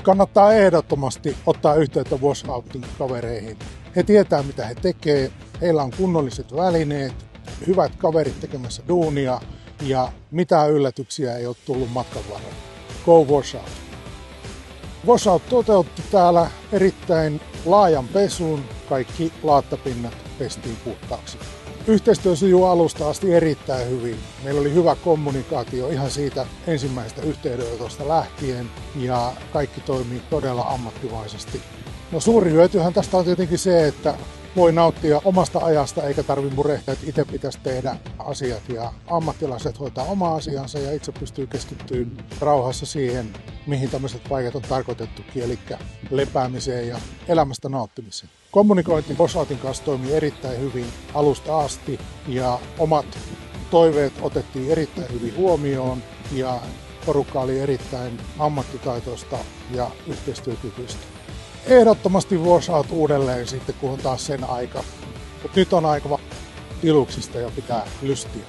Kannattaa ehdottomasti ottaa yhteyttä Washoutin kavereihin. He tietää mitä he tekee, heillä on kunnolliset välineet, hyvät kaverit tekemässä duunia ja mitään yllätyksiä ei ole tullut matkan varrella. Go Washout! Washout toteutti täällä erittäin laajan pesun, kaikki laattapinnat pestiin puhtaaksi. Yhteistyö sujuu alusta asti erittäin hyvin. Meillä oli hyvä kommunikaatio ihan siitä ensimmäisestä yhteydenotosta lähtien ja kaikki toimii todella ammattimaisesti. No suuri hyötyhän tästä on tietenkin se, että voi nauttia omasta ajasta eikä tarvitse murehtia, että itse pitäisi tehdä asiat ja ammattilaiset hoitaa oma asiansa ja itse pystyy keskittymään rauhassa siihen, mihin tämmöiset paikat on tarkoitettukin, eli lepäämiseen ja elämästä nauttimiseen. Kommunikointi Washoutin kanssa toimii erittäin hyvin alusta asti ja omat toiveet otettiin erittäin hyvin huomioon ja porukka oli erittäin ammattitaitoista ja yhteistyökykyistä. Ehdottomasti Washout uudelleen sitten, kun on taas sen aika. Mutta nyt on aika iluksista ja pitää lystiä.